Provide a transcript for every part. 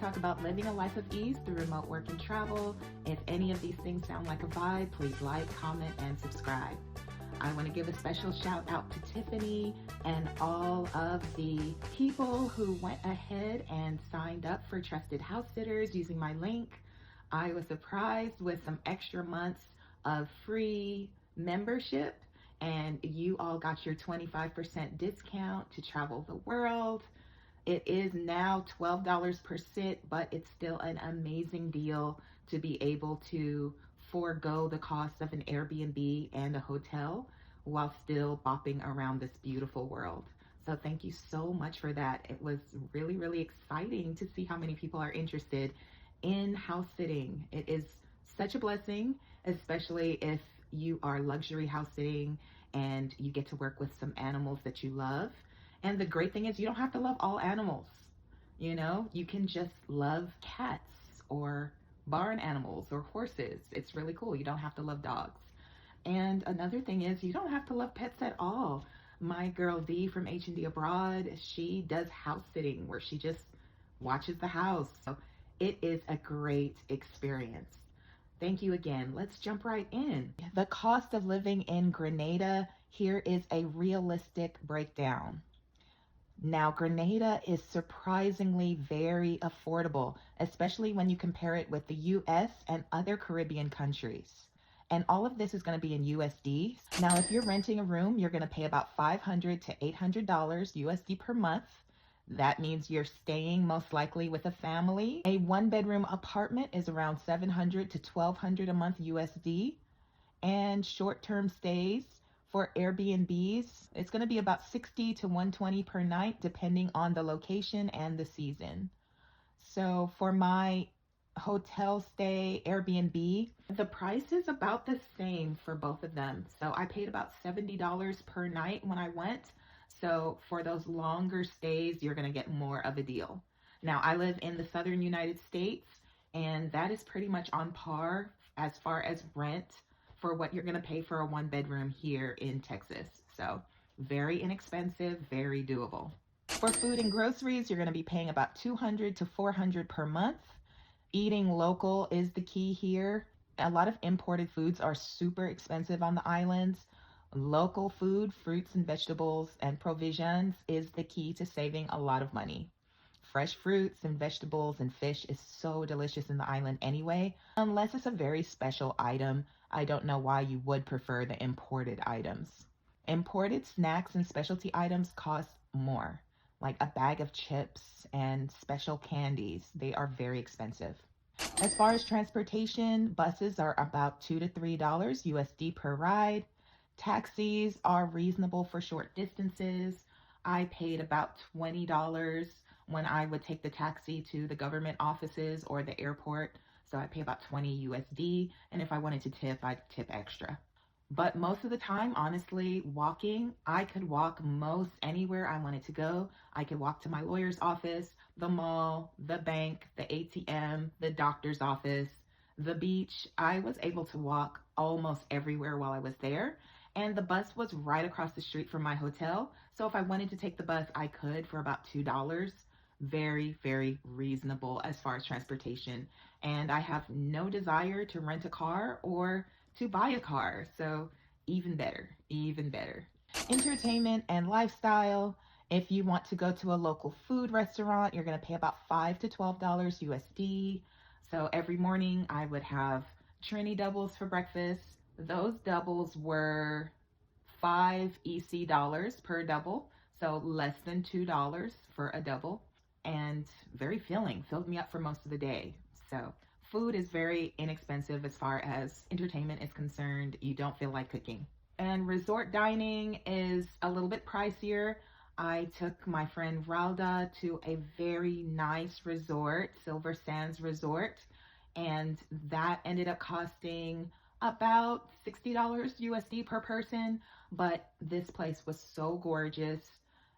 talk about living a life of ease through remote work and travel. If any of these things sound like a vibe, please like, comment, and subscribe. I want to give a special shout out to Tiffany and all of the people who went ahead and signed up for Trusted House Sitters using my link. I was surprised with some extra months of free membership, and you all got your 25% discount to travel the world. It is now $12 per sit, but it's still an amazing deal to be able to forego the cost of an Airbnb and a hotel while still bopping around this beautiful world. So thank you so much for that. It was really, really exciting to see how many people are interested in house sitting. It is such a blessing, especially if you are luxury house sitting and you get to work with some animals that you love. And the great thing is you don't have to love all animals. You know, you can just love cats or barn animals or horses. It's really cool. You don't have to love dogs. And another thing is you don't have to love pets at all. My girl D from H&D Abroad, she does house sitting where she just watches the house. So it is a great experience. Thank you again. Let's jump right in. The cost of living in Grenada, here is a realistic breakdown. Now, Grenada is surprisingly very affordable, especially when you compare it with the US and other Caribbean countries. And all of this is going to be in USD. Now, if you're renting a room, you're going to pay about $500 to $800 USD per month. That means you're staying most likely with a family. A one-bedroom apartment is around $700 to $1,200 a month USD. And short-term stays for Airbnbs, it's going to be about $60 to $120 per night, depending on the location and the season. So for my hotel stay Airbnb, the price is about the same for both of them. So I paid about $70 per night when I went. So for those longer stays, you're going to get more of a deal. Now, I live in the southern United States, and that is pretty much on par as far as rent for what you're going to pay for a one bedroom here in Texas. So very inexpensive, very doable. For food and groceries, you're going to be paying about $200 to $400 per month. Eating local is the key here. A lot of imported foods are super expensive on the islands. Local food, fruits and vegetables and provisions is the key to saving a lot of money. Fresh fruits and vegetables and fish is so delicious in the island anyway, unless it's a very special item. I don't know why you would prefer the imported items. Imported snacks and specialty items cost more, like a bag of chips and special candies. They are very expensive. As far as transportation, buses are about $2 to $3 USD per ride. Taxis are reasonable for short distances. I paid about $20 when I would take the taxi to the government offices or the airport. So I pay about 20 USD. And if I wanted to tip, I'd tip extra. But most of the time, honestly, walking, I could walk most anywhere I wanted to go. I could walk to my lawyer's office, the mall, the bank, the ATM, the doctor's office, the beach. I was able to walk almost everywhere while I was there. And the bus was right across the street from my hotel. So if I wanted to take the bus, I could for about $2. Very, very reasonable as far as transportation. And I have no desire to rent a car or to buy a car. So even better, even better. Entertainment and lifestyle. If you want to go to a local food restaurant, you're going to pay about $5 to $12 USD. So every morning I would have Trini doubles for breakfast. Those doubles were 5 EC dollars per double, so less than $2 for a double, and very filling, filled me up for most of the day. So food is very inexpensive as far as entertainment is concerned. You don't feel like cooking. And resort dining is a little bit pricier. I took my friend Ralda to a very nice resort, Silver Sands Resort, and that ended up costing about $60 USD per person. But this place was so gorgeous.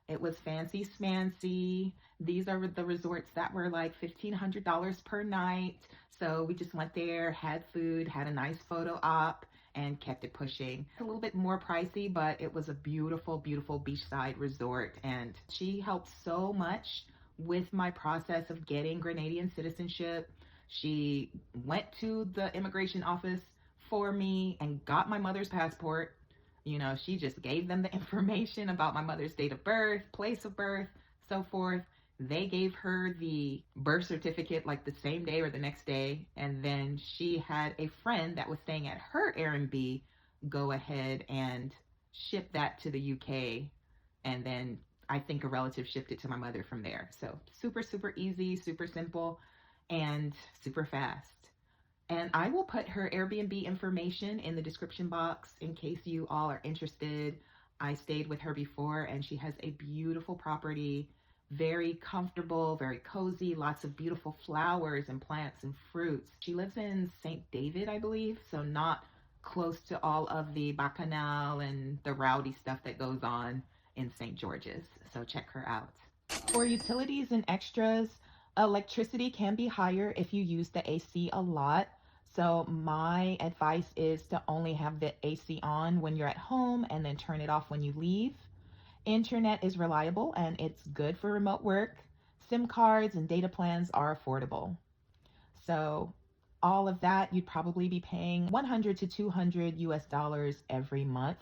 It was fancy smancy. These are the resorts that were like $1,500 per night. So we just went there, had food, had a nice photo op, and kept it pushing. It's a little bit more pricey, but it was a beautiful, beautiful beachside resort. And she helped so much with my process of getting Grenadian citizenship. She went to the immigration office for me and got my mother's passport. You know, she just gave them the information about my mother's date of birth, place of birth, so forth. They gave her the birth certificate like the same day or the next day. And then she had a friend that was staying at her Airbnb go ahead and ship that to the UK. And then I think a relative shipped it to my mother from there. So super, super easy, super simple, and super fast. And I will put her Airbnb information in the description box in case you all are interested. I stayed with her before and she has a beautiful property, very comfortable, very cozy, lots of beautiful flowers and plants and fruits. She lives in St. David, I believe, so not close to all of the bacchanal and the rowdy stuff that goes on in St. George's. So check her out. For utilities and extras, electricity can be higher if you use the AC a lot. So my advice is to only have the AC on when you're at home and then turn it off when you leave. Internet is reliable and it's good for remote work. SIM cards and data plans are affordable. So all of that, you'd probably be paying 100 to 200 US dollars every month.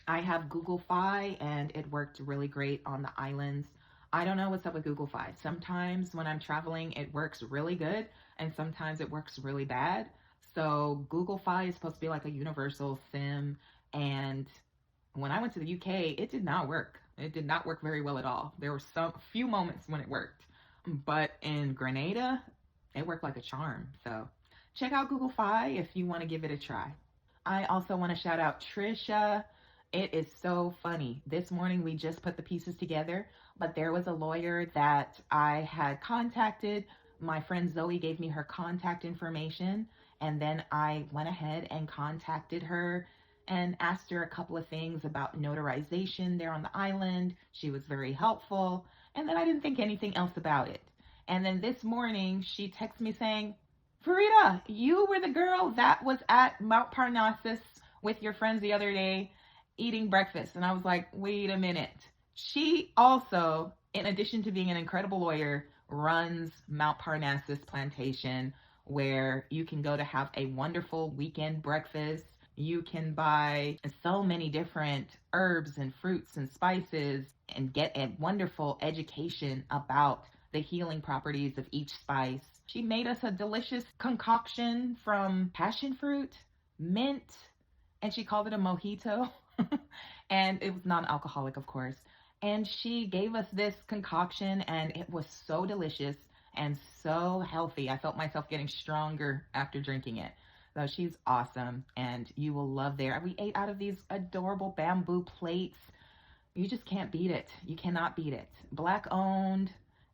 I have Google Fi and it worked really great on the islands. I don't know what's up with Google Fi. Sometimes when I'm traveling, it works really good and sometimes it works really bad. So Google Fi is supposed to be like a universal SIM, and when I went to the UK, it did not work. It did not work very well at all. There were some few moments when it worked, but in Grenada, it worked like a charm. So check out Google Fi if you want to give it a try. I also want to shout out Trisha. It is so funny. This morning we just put the pieces together, but there was a lawyer that I had contacted. My friend Zoe gave me her contact information, and then I went ahead and contacted her and asked her a couple of things about notarization there on the island. She was very helpful, and then I didn't think anything else about it. And then this morning she texted me saying, Farida, you were the girl that was at Mount Parnassus with your friends the other day eating breakfast. And I was like, wait a minute. She also, in addition to being an incredible lawyer, runs Mount Parnassus Plantation, where you can go to have a wonderful weekend breakfast. You can buy so many different herbs and fruits and spices and get a wonderful education about the healing properties of each spice. She made us a delicious concoction from passion fruit, mint, and she called it a mojito. And it was non-alcoholic, of course. And she gave us this concoction and it was so delicious and so healthy. I felt myself getting stronger after drinking it. So she's awesome and you will love there. We ate out of these adorable bamboo plates. You just can't beat it. You cannot beat it. Black owned,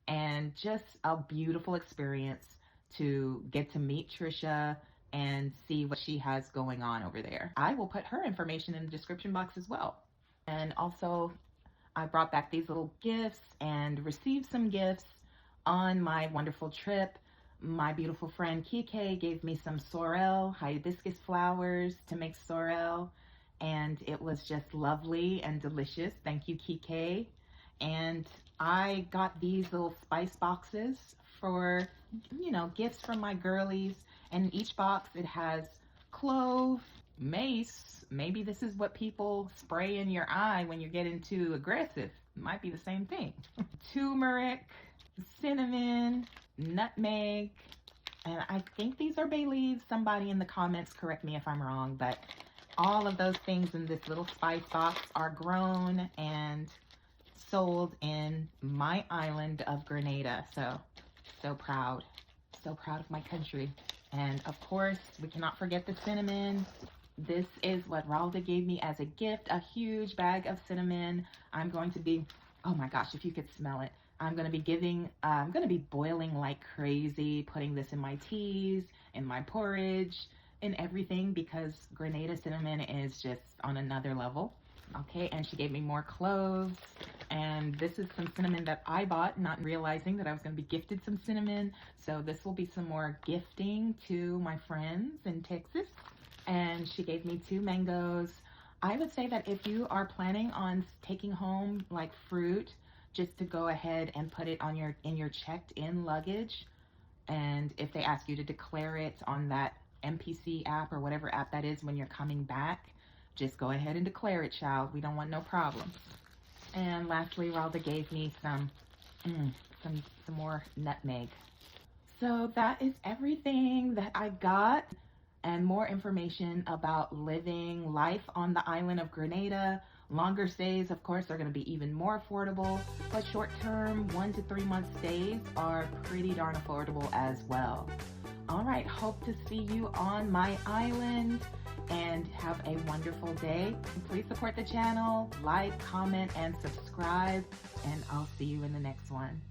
and just a beautiful experience to get to meet Trisha and see what she has going on over there. I will put her information in the description box as well. And also, I brought back these little gifts and received some gifts on my wonderful trip. My beautiful friend Kike gave me some sorrel, hibiscus flowers to make sorrel, and it was just lovely and delicious. Thank you, Kike. And I got these little spice boxes for, you know, gifts from my girlies. And in each box, it has clove, mace. Maybe this is what people spray in your eye when you're getting too aggressive. It might be the same thing. Turmeric, cinnamon, nutmeg, and I think these are bay leaves. Somebody in the comments correct me if I'm wrong, but all of those things in this little spice box are grown and sold in my island of Grenada. So proud of my country. And of course, we cannot forget the cinnamon. This is what Ralda gave me as a gift, a huge bag of cinnamon. I'm going to be, oh my gosh, if you could smell it. I'm going to be boiling like crazy, putting this in my teas, in my porridge, in everything, because Grenada cinnamon is just on another level. Okay, and she gave me more cloves, and this is some cinnamon that I bought, not realizing that I was going to be gifted some cinnamon. So this will be some more gifting to my friends in Texas. And she gave me 2 mangoes. I would say that if you are planning on taking home like fruit just to go ahead and put it on in your checked-in luggage. And if they ask you to declare it on that MPC app or whatever app that is when you're coming back, just go ahead and declare it, child. We don't want no problems. And lastly, Ralda gave me some more nutmeg. So that is everything that I got, and more information about living life on the island of Grenada. Longer stays, of course, are going to be even more affordable, but short-term 1 to 3 month stays are pretty darn affordable as well. All right, hope to see you on my island, and have a wonderful day. Please support the channel, like, comment, and subscribe, and I'll see you in the next one.